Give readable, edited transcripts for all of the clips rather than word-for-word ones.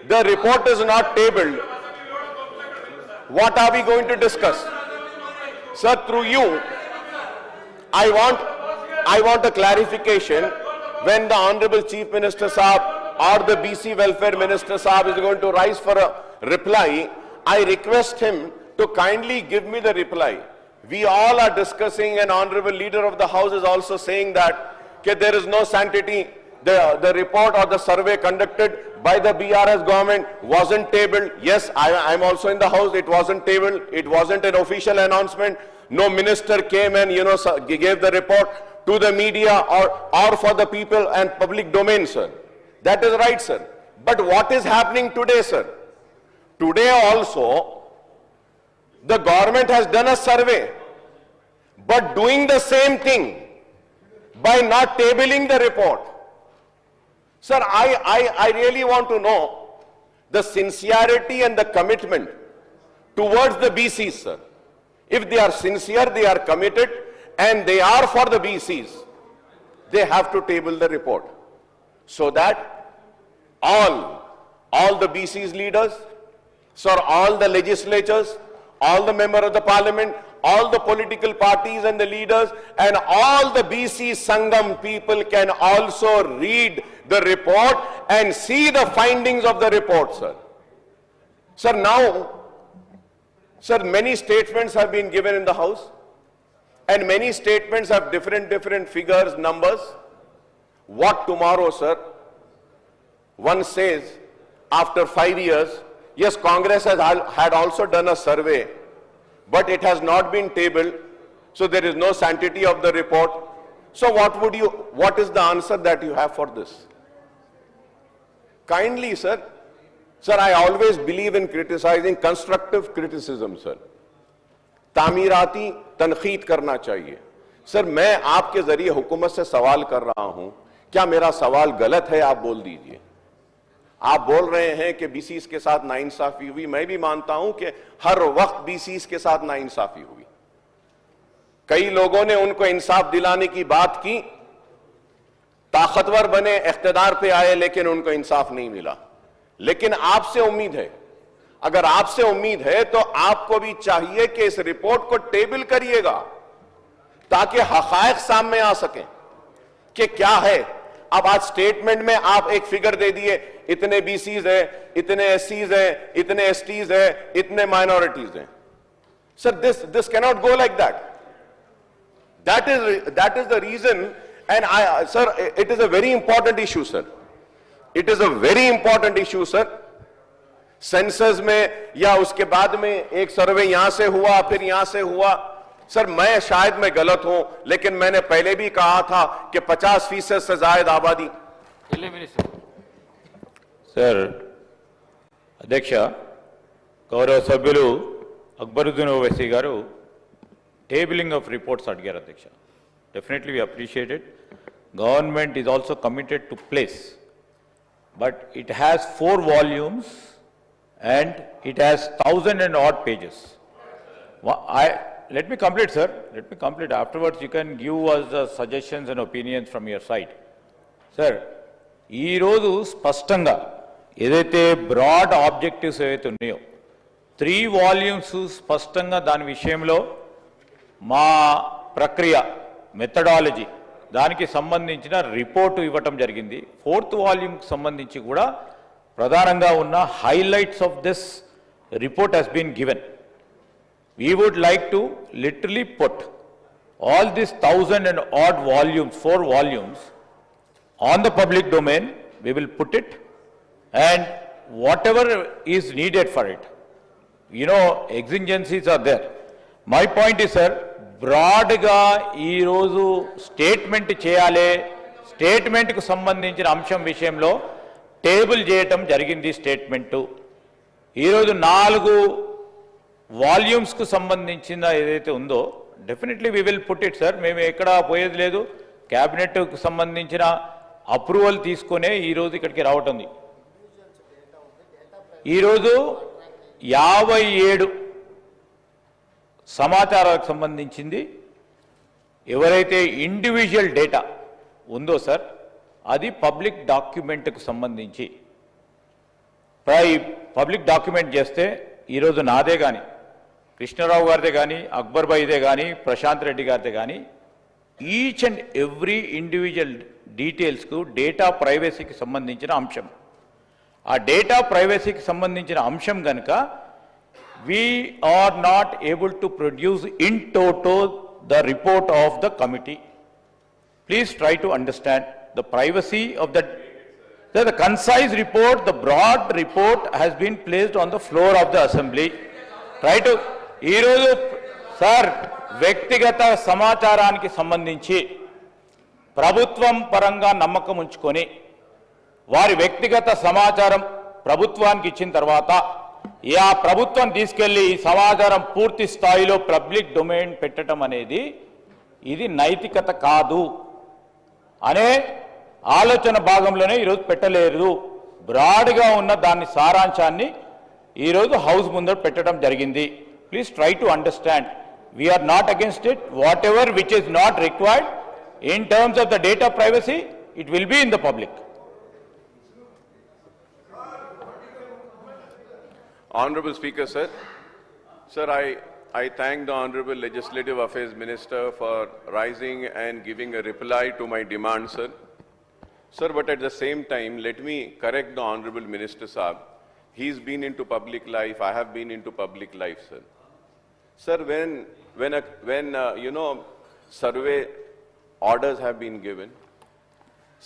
the report is not tabled, what are we going to discuss? Sir, through you, I want a clarification when the Honorable Chief Minister Saab or the BC Welfare Minister Saab is going to rise for a reply. I request him to kindly give me the reply. We all are discussing, and Honorable Leader of the House is also saying that there is no sanctity. The report or the survey conducted by the BRS government wasn't tabled. Yes, I'm also in the House. It wasn't tabled. It wasn't an official announcement. No minister came and, gave the report to the media or for the people and public domain, sir. That is right, sir. But what is happening today, sir? Today also, the government has done a survey, but doing the same thing by not tabling the report. Sir, I really want to know the sincerity and the commitment towards the BCs, sir. If they are sincere, they are committed, and they are for the BCs, they have to table the report so that all the BCs leaders, sir, all the legislatures, all the members of the parliament, all the political parties and the leaders, and all the BC Sangam people can also read the report and see the findings of the report, sir. Sir, now, sir, many statements have been given in the House, and many statements have different figures, numbers. What tomorrow, sir? One says, after 5 years, yes, Congress had also done a survey, but it has not been tabled, so there is no sanctity of the report. So what is the answer that you have for this? Kindly, sir. Sir, I always believe in criticizing, constructive criticism, sir. तामीराती तनखीद करना चाहिए. Sir, मैं आपके जरिए हुकूमत से सवाल कर रहा हूं, क्या मेरा सवाल गलत है? आप बोल दीजिए. आप बोल रहे हैं कि बीसीस के साथ नाइंसाफी हुई. मैं भी मानता हूं कि हर वक्त बीसीस के साथ नाइंसाफी हुई. कई लोगों ने उनको इंसाफ दिलाने की बात की, ताकतवर बने, इख्तिदार पे आए, लेकिन उनको इंसाफ नहीं मिला. लेकिन आपसे उम्मीद है, अगर आपसे उम्मीद है तो आपको भी चाहिए कि इस रिपोर्ट को टेबल करिएगा ताकि हकायक सामने आ सकें कि क्या है. अब आज स्टेटमेंट में आप एक फिगर दे दिए, इतने बीसीज है, इतने एससीज है, इतने एसटीज है, इतने माइनॉरिटीज हैं. Sir, this cannot go like that. That is the reason, and sir, it is a very important issue, sir. It is a very important issue, sir. Census में या उसके बाद में एक सर्वे यहां से हुआ, फिर यहां से हुआ. सर, मैं शायद मैं गलत हूं, लेकिन मैंने पहले भी कहा था कि 50% से ज्यादा आबादी. सर, अध्यक्ष, गौरव सभ्युలు అక్బరుద్దీన్ ఓవైసీ గారు టేబులింగ్ ఆఫ్ రిపోర్ట్స్ అడిగారు. అధ్యక్ష, definitely we appreciate it. Government is also committed to place, but it has 4 volumes and it has 1,000 and odd pages. Let me complete, sir. Let me complete. Afterwards, you can give us the suggestions and opinions from your side. Sir, ee roju spashtanga edaithe broad objectives evaithe unnayo 3 volumes spashtanga dani vishayamlo ma prakriya methodology దానికి సంబంధించిన report ఇవ్వటం జరిగింది. 4th volume కి సంబంధించి కూడా ప్రధానంగా ఉన్న highlights of this report has been given. We would like to literally put all these 1,000 and odd volumes, 4 volumes, on the public domain. We will put it, and whatever is needed for it, exigencies are there. My point is, sir, broad ga ee roju statement cheyale, statement ku sambandhinchina amsham vishayamlo table చేయటం జరిగింది. Statement ఈరోజు 4 వాల్యూమ్స్కు సంబంధించిన ఏదైతే ఉందో definitely we will put it, sir. మేము ఎక్కడ పోయేది లేదు. క్యాబినెట్కు సంబంధించిన అప్రూవల్ తీసుకునే ఈరోజు ఇక్కడికి రావటం. ఈరోజు 57 సమాచారాలకు సంబంధించింది ఎవరైతే ఇండివిజువల్ డేటా ఉందో, సార్, అది పబ్లిక్ డాక్యుమెంట్కు సంబంధించి పబ్లిక్ డాక్యుమెంట్ చేస్తే ఈరోజు నాదే కానీ కృష్ణారావు గారిదే కానీ అక్బర్ భాయ్దే కానీ ప్రశాంత్ రెడ్డి గారిదే కానీ ఈచ్ అండ్ ఎవ్రీ ఇండివిజువల్ డీటెయిల్స్కు డేటా ప్రైవసీకి సంబంధించిన అంశం. ఆ డేటా ప్రైవసీకి సంబంధించిన అంశం కనుక we are not able to produce in toto the report of the committee. Please try to understand the privacy of the concise report, the broad report has been placed on the floor of the assembly. Try to ఈరోజు sir వ్యక్తిగత సమాచారానికి సంబంధించి ప్రభుత్వం పరంగా నమ్మకం ఉంచుకొని వారి వ్యక్తిగత సమాచారం ప్రభుత్వానికి ఇచ్చిన తర్వాత ఆ ప్రభుత్వం తీసుకెళ్లి ఈ సమాచారం పూర్తి స్థాయిలో పబ్లిక్ డొమైన్ పెట్టడం అనేది ఇది నైతికత కాదు అనే ఆలోచన భాగంలోనే ఈరోజు పెట్టలేదు. బ్రాడ్గా ఉన్న దాని సారాంశాన్ని ఈరోజు హౌస్ ముందర పెట్టడం జరిగింది. Please try to understand we are not against it. Whatever which is not required in terms of the data privacy it will be in the public. Honorable Speaker, sir. Sir, I thank the Honorable Legislative Affairs Minister for rising and giving a reply to my demand, sir. Sir, but at the same time, let me correct the Honorable Minister, Saab. He's been into public life, I have been into public life, sir. Sir, when survey orders have been given,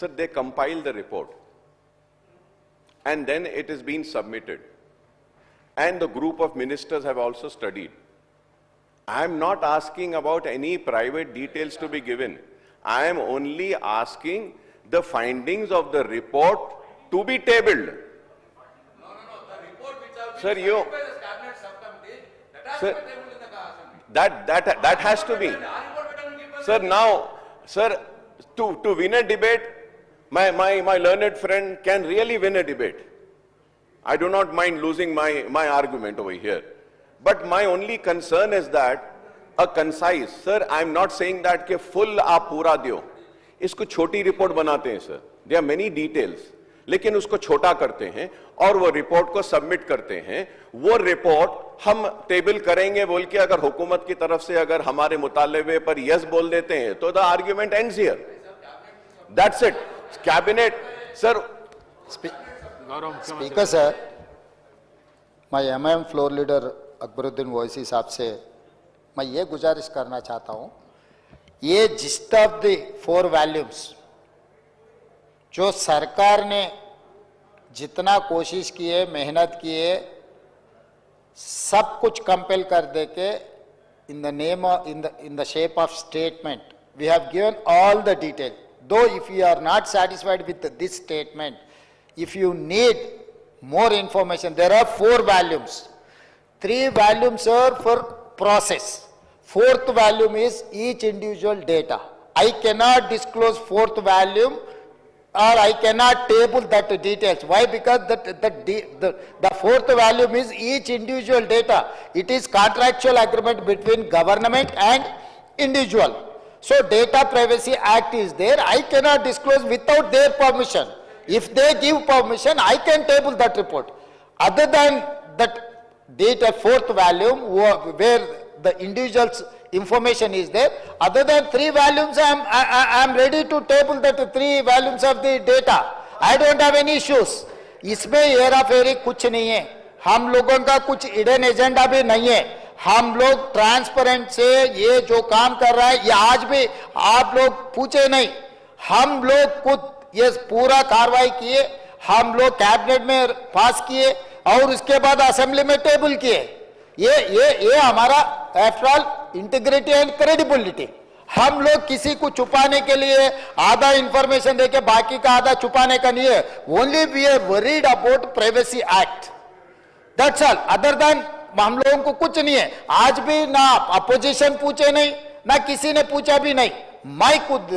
sir, they compile the report and then it is being submitted. And the group of ministers have also studied. I am not asking about any private details to be given. I am only asking the findings of the report to be tabled. The report which have been Sir, submitted by the cabinet subcommittee, that has Sir, been tabled in the assembly. that has to be. Sir, now, sir, to win a debate, my learned friend can really win a debate. I do not mind losing my argument over here. But my only concern is that a concise, sir, I am not saying that ke full aap pura diyo. इसको छोटी report बनाते हैं sir. There are many details. लेकिन उसको छोटा करते हैं और वो रिपोर्ट को सबमिट करते हैं. वो रिपोर्ट हम टेबल करेंगे बोल के अगर हुकूमत की तरफ से अगर हमारे मुतालबे पर यस बोल देते हैं तो the argument ends here. That's it. Cabinet, sir. Speaker sir, मैं MIM floor leader Akbaruddin Owaisi sahab से मैं ये गुजारिश करना चाहता हूँ, ये जिस्ट ऑफ द 4 वॉल्यूम्स जो सरकार ने जितना कोशिश की है, मेहनत की है, सब कुछ कंपेल कर दे के in the name in the shape of statement we have given all the detail. Though if you are not satisfied with this statement, if you need more information, there are 4 volumes. 3 volumes are for process. 4th volume is each individual data. I cannot disclose 4th volume or I cannot table that details. Why? Because the 4th volume is each individual data. It is contractual agreement between government and individual. So Data Privacy Act is there. I cannot disclose without their permission. If they give permission, I can table that report. Other than that data 4th volume where the individual's information is there, other than 3 volumes, I am ready to table that 3 volumes of the data. I don't have any issues. इसमें हेरा फेरी कुछ नहीं है. हम लोगों का कुछ hidden agenda भी नहीं है. हम लोग ट्रांसपेरेंट से ये जो काम कर रहा है, ये आज भी आप लोग पूछे नहीं. हम लोग खुद ये पूरा कार्रवाई किए, हम लोग कैबिनेट में पास किए और उसके बाद असेंबली में टेबल किए. ये हमारा after all integrity and credibility. हम लोग किसी को छुपाने के लिए आधा इंफॉर्मेशन देके बाकी का आधा छुपाने का नहीं है. Only we are worried about privacy act, that's all. Other than हम लोगों को कुछ नहीं है. आज भी ना अपोजिशन पूछे नहीं, ना किसी ने पूछा भी नहीं. मैं खुद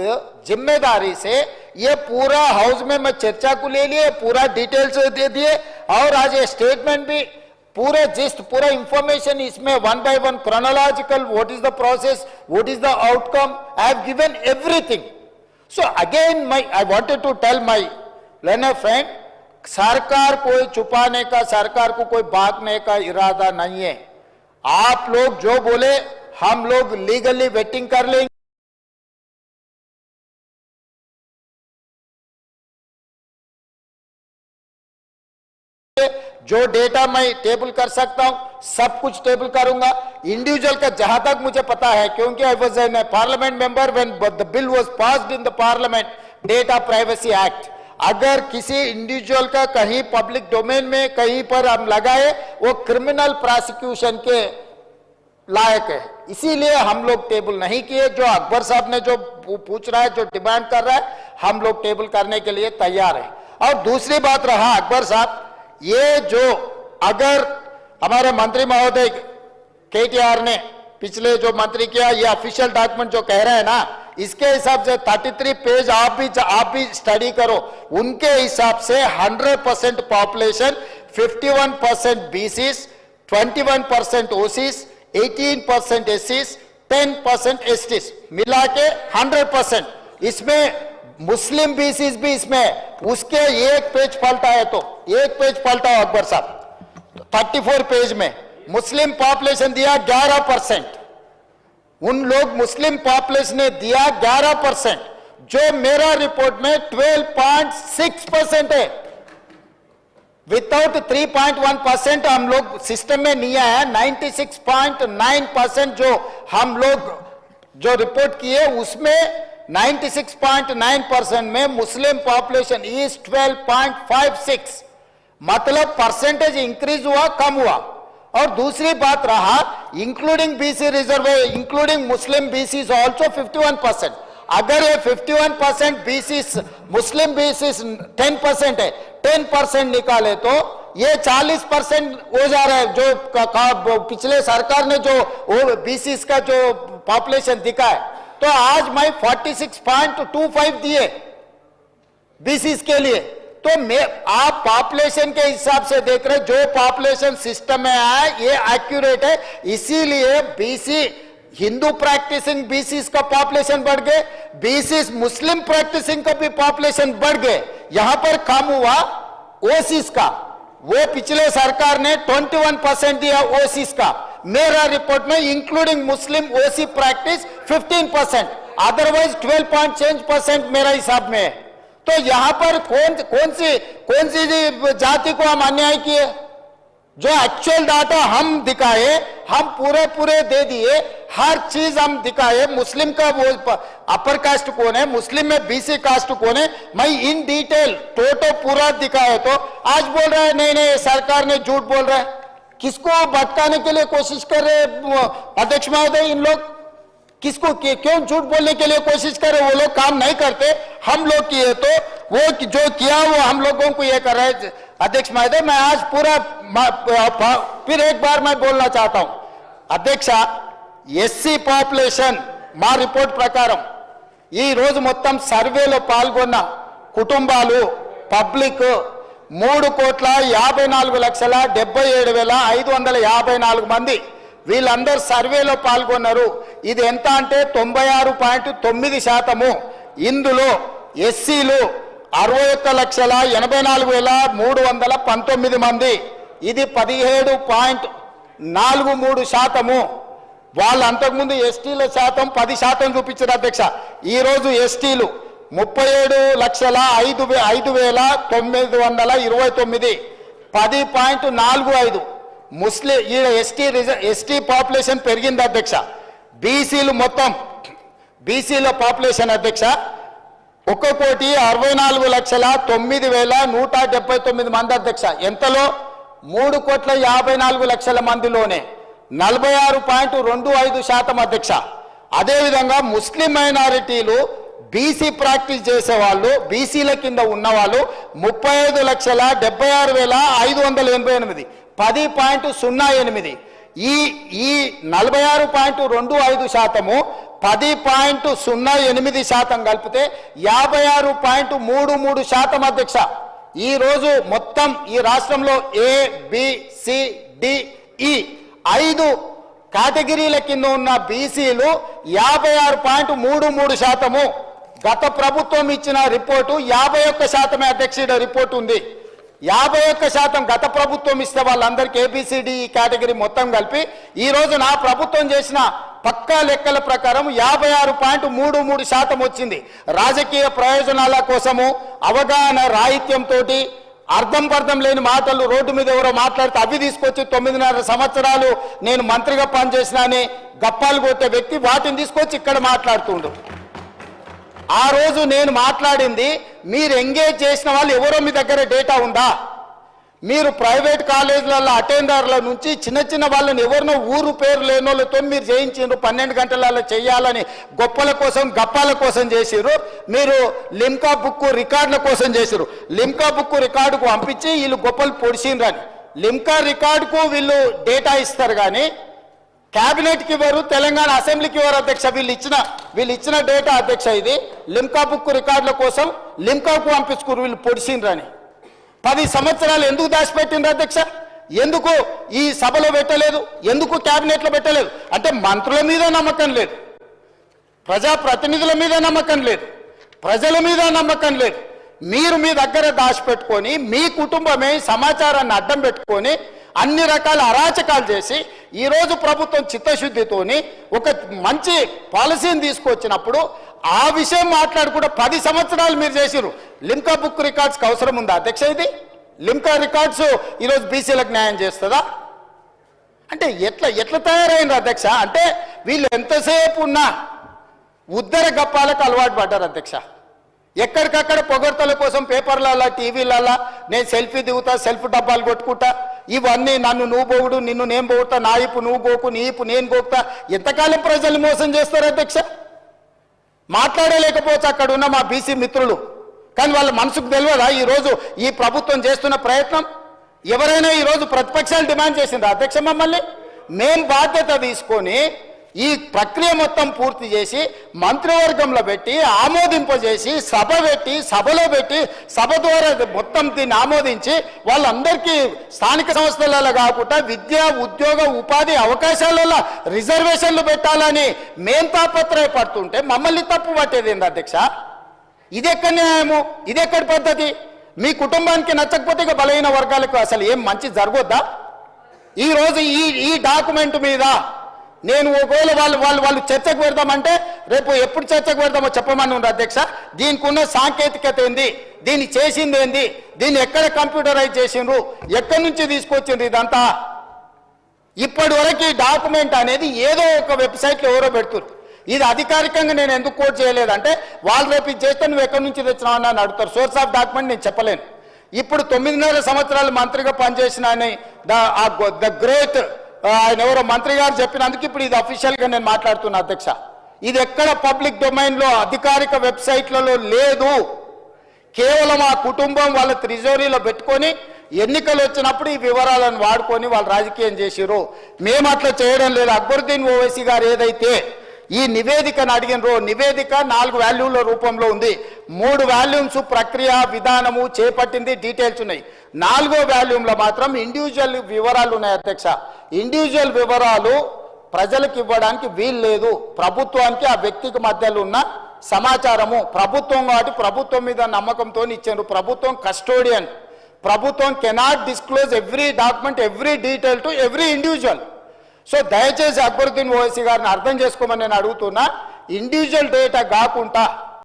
जिम्मेदारी से ये पूरा हाउस में मैं चर्चा को ले लिए, पूरा डिटेल्स दे दिए और आज ये स्टेटमेंट भी पूरे जिस्ट पूरा इंफॉर्मेशन इसमें 1 by 1 chronological, what is the process, what is the outcome, I have given everything. So again I wanted to tell my learned friend, सरकार कोई छुपाने का, सरकार को कोई भागने का इरादा नहीं है। आप लोग जो बोले हम लोग लीगली वेटिंग कर लेंगे। जो डेटा मैं टेबल कर सकता हूं सब कुछ टेबल करूंगा। इंडिविजुअल का जहां तक मुझे पता है, क्योंकि I was an parliament member when the bill was passed in the parliament, data privacy act. अगर किसी इंडिविजुअल का कहीं पब्लिक डोमेन में कहीं पर हम लगाए, वो क्रिमिनल प्रोसिक्यूशन के लायक है। इसीलिए हम लोग टेबल नहीं किए। जो अकबर साहब ने जो पूछ रहा है, जो डिमांड कर रहा है, हम लोग टेबल करने के लिए तैयार है। और दूसरी बात रहा अकबर साहब, ये जो अगर हमारे मंत्री महोदय केटीआर ने पिछले जो मंत्री किया, ये ऑफिशियल डॉक्यूमेंट जो कह रहे हैं ना, इसके हिसाब से 33 पेज आप भी स्टडी करो। उनके हिसाब से 100% पॉपुलेशन, 51% बीसीस, 21% ओसीस, 18% एससीस, 10% एसटीस, मिला के 100%। इसमें मुस्लिम बीसीस भी इसमें है। उसके एक पेज पलटा है तो एक पेज पलटा अकबर साहब, 34 पेज में मुस्लिम पॉपुलेशन दिया 11%। उन लोग मुस्लिम पॉपुलेशन ने दिया 11%, जो मेरा रिपोर्ट में 12.6% है। विदाउट 3.1% हम लोग सिस्टम में नहीं आया। 96.9% जो हम लोग जो रिपोर्ट किए, उसमें 96.9% में मुस्लिम पॉपुलेशन इज 12.56, मतलब परसेंटेज इंक्रीज हुआ, कम हुआ। और दूसरी बात रहा, इंक्लूडिंग बीसी रिजर्व, इंक्लूडिंग मुस्लिम बीसी ऑल्सो 51%। अगर ये 51% बीसी मुस्लिम बीसी 10% है, 10% निकाले तो ये 40% हो जा रहा है। जो पिछले सरकार ने जो बीसी का जो पॉपुलेशन दिखा है, तो आज मैं 46.25 दिए बीसी के लिए। तो मैं आप पॉपुलेशन के हिसाब से देख रहे, जो पॉपुलेशन सिस्टम में आया ये एक्यूरेट है। इसीलिए बीसी हिंदू प्रैक्टिसिंग बीसी का पॉपुलेशन बढ़ गए, बीसी मुस्लिम प्रैक्टिसिंग का भी पॉपुलेशन बढ़ गए। यहां पर कम हुआ ओसीस का, वो पिछले सरकार ने 21% दिया ओसीस का। मेरा रिपोर्ट में इंक्लूडिंग मुस्लिम ओसी प्रैक्टिस 15%, अदरवाइज 12% मेरा हिसाब में है। तो यहां पर कौन सी जाति को हम अन्याय किए? जो एक्चुअल डाटा हम दिखाए, हम पूरे दे दिए, हर चीज हम दिखाए। मुस्लिम का वो अपर कास्ट कौन है, मुस्लिम में बीसी कास्ट कौन है, मैं इन डिटेल टोटल पूरा दिखाए। तो आज बोल रहा है नहीं सरकार ने झूठ बोल रहा है। किसको भटकाने के लिए कोशिश कर रहे अध्यक्ष महोदय? इन लोग किसको क्यों झूठ बोलने के लिए कोशिश कर रहे? वो लोग काम नहीं करते, हम लोग किए, तो वो जो किया वो हम लोगों को ये कर रहे हैं। अध्यक्ष महोदय, मैं आज पूरा फिर एक बार मैं बोलना चाहता हूं अध्यक्ष, ఎస్సీ పాపులేషన్ మా రిపోర్ట్ ప్రకారం ఈ రోజు మొత్తం సర్వేలో పాల్గొన్న కుటుంబాలు పబ్లిక్ 3,54,77,554 మంది వీళ్ళందరూ సర్వేలో పాల్గొన్నారు. ఇది ఎంత అంటే 96.9%. ఇందులో ఎస్సీలు 61,84,319 మంది, ఇది 17.43%. వాళ్ళు అంతకుముందు ఎస్టీల శాతం 10% చూపించారు అధ్యక్ష. ఈ రోజు ఎస్టీలు 37,05,929, 10.45. ముస్లిం ఈడ ఎస్టీ పాపులేషన్ పెరిగింది అధ్యక్ష. బీసీలు మొత్తం బీసీల పాపులేషన్ అధ్యక్ష 1,64,09,179 మంది అధ్యక్ష. ఎంతలో 3,54,00,000 మందిలోనే 46.25% అధ్యక్ష. అదేవిధంగా ముస్లిం మైనారిటీలు బీసీ ప్రాక్టీస్ చేసేవాళ్ళు, బీసీల కింద ఉన్నవాళ్ళు 35,76,588, 10.08. ఈ 46.25%, 10.08% కలిపితే 56.33% అధ్యక్ష. ఈ రోజు మొత్తం ఈ రాష్ట్రంలో ABCDE 5 కేటగిరీల కింద ఉన్న బీసీలు 56.33%. గత ప్రభుత్వం ఇచ్చిన రిపోర్టు 51% అధ్యక్ష రిపోర్ట్ ఉంది. 51% గత ప్రభుత్వం ఇస్తే వాళ్ళందరికీ ఏబిసిడి కేటగిరీ మొత్తం కలిపి ఈరోజు నా ప్రభుత్వం చేసిన పక్కా లెక్కల ప్రకారం 56.33% వచ్చింది. రాజకీయ ప్రయోజనాల కోసము అవగాహన రాహిత్యంతో అర్థం పర్థం లేని మాటలు రోడ్డు మీద ఎవరో మాట్లాడితే అవి తీసుకొచ్చి 9.5 సంవత్సరాలు నేను మంత్రిగా పనిచేసిన అని గప్పాలు కొట్టే వ్యక్తి వాటిని తీసుకొచ్చి ఇక్కడ మాట్లాడుతుండు. ఆ రోజు నేను మాట్లాడింది మీరు ఎంగేజ్ చేసిన వాళ్ళు ఎవరో మీ దగ్గర డేటా ఉందా? మీరు ప్రైవేట్ కాలేజీలలో అటెండర్ల నుంచి చిన్న చిన్న వాళ్ళని ఎవరినో ఊరు పేరు లేని వాళ్ళతో మీరు చేయించారు. 12 గంటలలో చేయాలని గొప్పల కోసం గప్పాల కోసం చేసిరు. మీరు లిమ్కా బుక్ రికార్డుల కోసం చేసిరు. లిమ్కా బుక్ రికార్డుకు పంపించి వీళ్ళు గొప్పలు పొడిచిండ్రని లిమ్కా రికార్డుకు వీళ్ళు డేటా ఇస్తారు కానీ క్యాబినెట్కి ఇవ్వరు, తెలంగాణ అసెంబ్లీకి ఇవ్వరు అధ్యక్ష. వీళ్ళు ఇచ్చిన డేటా అధ్యక్ష ఇది లిమ్కా బుక్ రికార్డుల కోసం లిమ్కాకు పంపించుకురు వీళ్ళు పొడిచిండ్రని. 10 సంవత్సరాలు ఎందుకు దాచిపెట్టిండ్రు అధ్యక్ష? ఎందుకు ఈ సభలో పెట్టలేదు? ఎందుకు క్యాబినెట్లో పెట్టలేదు? అంటే మంత్రుల మీద నమ్మకం లేదు, ప్రజాప్రతినిధుల మీద నమ్మకం లేదు, ప్రజల మీద నమ్మకం లేదు. మీరు మీ దగ్గర దాచిపెట్టుకొని మీ కుటుంబమే సమాచారాన్ని అడ్డం పెట్టుకొని అన్ని రకాల అరాచకాలు చేసి ఈరోజు ప్రభుత్వం చిత్తశుద్ధితోని ఒక మంచి పాలసీని తీసుకొచ్చినప్పుడు ఆ విషయం మాట్లాడుకుంటే 10 సంవత్సరాలు మీరు చేసిరు. లిమ్కా బుక్ రికార్డ్స్కి అవసరం ఉందా అధ్యక్ష? ఇది లిమ్కా రికార్డ్స్ ఈరోజు బీసీలకు న్యాయం చేస్తుందా? అంటే ఎట్లా తయారైంది అధ్యక్ష? అంటే వీళ్ళు ఎంతసేపు ఉన్నా ఉద్దర గప్పాలకు అలవాటు పడ్డారు అధ్యక్ష. ఎక్కడికక్కడ పొగడ్తల కోసం పేపర్లలో టీవీలలో నేను సెల్ఫీ దిగుతా, సెల్ఫ్ డబ్బాలు కొట్టుకుంటా, ఇవన్నీ నన్ను నువ్వు పోగుడు, నిన్ను నేను పోగుతా, నా ఇప్పు నువ్వు గోకు, నీ ఇప్పు నేను గోకుతా. ఎంతకాలం ప్రజలు మోసం చేస్తారు అధ్యక్ష? మాట్లాడలేకపోవచ్చు అక్కడ ఉన్న మా బీసీ మిత్రులు, కానీ వాళ్ళ మనసుకు తెలియదా ఈరోజు ఈ ప్రభుత్వం చేస్తున్న ప్రయత్నం? ఎవరైనా ఈరోజు ప్రతిపక్షాలు డిమాండ్ చేసిందా అధ్యక్ష మమ్మల్ని? మేం బాధ్యత తీసుకొని ఈ ప్రక్రియ మొత్తం పూర్తి చేసి మంత్రివర్గంలో పెట్టి ఆమోదింపజేసి సభలో పెట్టి సభ ద్వారా మొత్తం దీన్ని ఆమోదించి వాళ్ళందరికీ స్థానిక సంస్థలలో కాకుండా విద్య ఉద్యోగ ఉపాధి అవకాశాలలో రిజర్వేషన్లు పెట్టాలని మేం తాపత్రయపడుతుంటే మమ్మల్ని తప్పు పట్టేది ఏంది అధ్యక్ష? ఇదెక్కడ న్యాయము? ఇదెక్కడి పద్ధతి? మీ కుటుంబానికి నచ్చకపోతే ఇక బలహీన వర్గాలకు అసలు ఏం మంచి జరగొద్దా? ఈరోజు ఈ డాక్యుమెంట్ మీద నేను ఒకవేళ వాళ్ళు చర్చకు పెడదామంటే రేపు ఎప్పుడు చర్చకు పెడదామో చెప్పమని ఉంది అధ్యక్ష. దీనికి ఉన్న సాంకేతికత ఏంది, దీన్ని చేసింది ఏంది, దీన్ని ఎక్కడ కంప్యూటరైజ్ చేసిండ్రు, ఎక్కడి నుంచి తీసుకొచ్చిండ్రు, ఇదంతా ఇప్పటి వరకు ఈ డాక్యుమెంట్ అనేది ఏదో ఒక వెబ్సైట్లో ఎవరో పెడుతున్నారు. ఇది అధికారికంగా నేను ఎందుకు కోట్ చేయలేదంటే వాళ్ళు రేపు ఇది చేస్తే నువ్వు ఎక్కడి నుంచి తెచ్చినావు అని అడుగుతారు. సోర్స్ ఆఫ్ డాక్యుమెంట్ నేను చెప్పలేను. ఇప్పుడు 9.5 సంవత్సరాలు మంత్రిగా పనిచేసిన ద గ్రేట్ ఆయన ఎవరో మంత్రి గారు చెప్పినందుకు ఇప్పుడు ఇది అఫీషియల్గా నేను మాట్లాడుతున్నా అధ్యక్ష. ఇది ఎక్కడ పబ్లిక్ డొమైన్లో అధికారిక వెబ్సైట్లలో లేదు. కేవలం ఆ కుటుంబం వాళ్ళ ట్రెజరీలో పెట్టుకొని ఎన్నికలు వచ్చినప్పుడు ఈ వివరాలను వాడుకొని వాళ్ళు రాజకీయం చేసిరు. మేము అట్లా చేయడం లేదు. అక్బరుద్దీన్ ఓవైసీ గారు ఏదైతే ఈ నివేదికను అడిగినరో, నివేదిక 4 వాల్యూమ్ల రూపంలో ఉంది. 3 వాల్యూమ్స్ ప్రక్రియ విధానము చేపట్టింది, డీటెయిల్స్ ఉన్నాయి. 4వ వాల్యూమ్లో మాత్రం ఇండివిజువల్ వివరాలు ఉన్నాయి అధ్యక్ష. ఇండివిజువల్ వివరాలు ప్రజలకు ఇవ్వడానికి వీలు లేదు. ప్రభుత్వానికి ఆ వ్యక్తికి మధ్యలో ఉన్న సమాచారము ప్రభుత్వం కాబట్టి ప్రభుత్వం మీద నమ్మకంతో ఇచ్చారు. ప్రభుత్వం కస్టోడియన్. ప్రభుత్వం cannot disclose every document, every detail to every individual. So దయచేసి అక్బరుద్దీన్ ఓవైసీ గారిని అర్థం చేసుకోమని నేను అడుగుతున్నా. ఇండివిజువల్ డేటా కాకుండా